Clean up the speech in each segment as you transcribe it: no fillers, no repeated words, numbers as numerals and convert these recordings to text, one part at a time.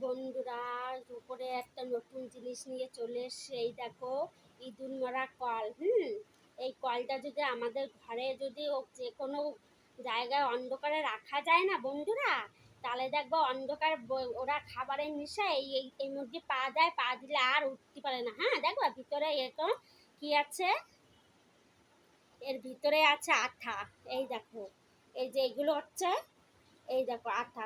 বন্ধুরা, উপরে একটা নতুন জিনিস নিয়ে চলে এসছে। এই দেখো, ইঁদুর মারা কল। এই কলটা যদি আমাদের ঘরে যদি যে কোনো জায়গায় অন্ধকারে রাখা যায় না বন্ধুরা, তাহলে দেখবো অন্ধকার ওরা খাবারের নেশায় এই মধ্যে পা দেয়, পা দিলে আর উঠতে পারে না। হ্যাঁ, দেখো ভিতরে এরকম কি আছে, এর ভিতরে আছে আঠা। এই দেখো, এই যে এগুলো হচ্ছে, এই দেখো আঠা।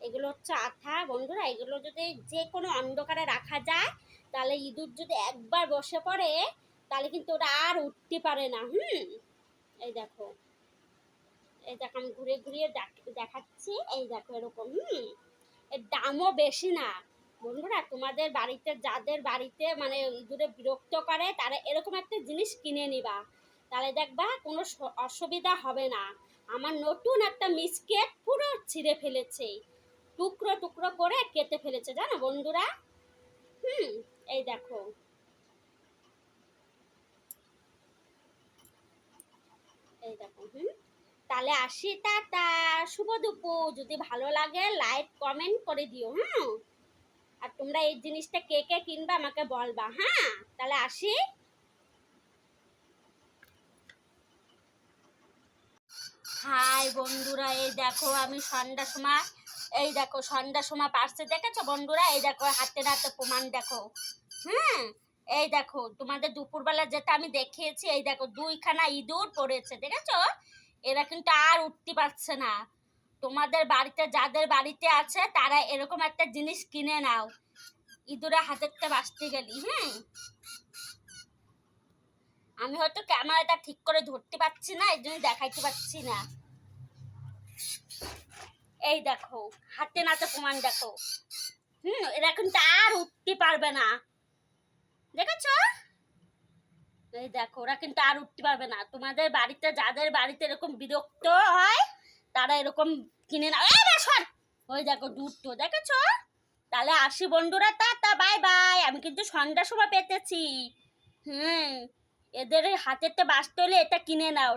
এগুলো হচ্ছে আঠা বন্ধুরা। এগুলো যদি যে কোনো অন্ধকারে রাখা যায়, তাহলে ইঁদুর যদি একবার বসে পড়ে, তাহলে কিন্তু ওরা আর উঠতে পারে না। এই দেখো, এই দেখো আমি ঘুরে ঘুরিয়ে দেখাচ্ছি। এই দেখো এরকম। এর দামও বেশি না বন্ধুরা। তোমাদের বাড়িতে যাদের বাড়িতে মানে ইঁদুরে বিরক্ত করে, তারা এরকম একটা জিনিস কিনে নিবা, তাহলে দেখবা কোনো অসুবিধা হবে না। আমার নতুন একটা মিসকেট পুরো ছিঁড়ে ফেলেছে, টুকরো টুকরো করে কেটে ফেলেছে, জানো বন্ধুরা। এই দেখো, এই দেখো। তাহলে আসি, টাটা, শুভ দুপুর। যদি ভালো লাগে লাইক কমেন্ট করে দিও। আর তোমরা এই জিনিসটা কে কে কিনবা আমাকে বলবা। তাহলে আসি। হাই বন্ধুরা, এই দেখো আমি সন্ধ্যার সময়, এই দেখো সন্ধ্যার সময় পারছে, দেখেছো বন্ধুরা। এই দেখো হাতে হাতে প্রমাণ দেখো। এই দেখো তোমাদের দুপুরবেলা যেটা আমি দেখিয়েছি, এই দেখো দুইখানা ইঁদুর পড়েছে, দেখেছো। এরা কিন্তু আর উঠতে পারছে না। তোমাদের বাড়িতে যাদের বাড়িতে আছে, তারা এরকম একটা জিনিস কিনে নাও, ইঁদুরে হাতেরতে বাঁচতে গেলি। আমি হয়তো ক্যামেরাটা ঠিক করে ধরতে পারছি না, এই জন্য দেখাইতে পারছি না। এই দেখো হাতে নাতে প্রমাণ দেখো। এরা কিন্তু আর উঠতে পারবে না, দেখেছো। এই দেখো ওরা কিন্তু আর উঠতে পারবে না। তোমাদের বাড়িতে যাদের বাড়িতে এরকম বিরক্ত হয়, তারা এরকম কিনে না। ওই দেখো দুটো, দেখেছো। তাহলে আসি বন্ধুরা, টাটা, বাই বাই। আমি কিন্তু সন্ধ্যার সময় পেতেছি। এদের হাতেরটা বাঁচতে হলে এটা কিনে নাও।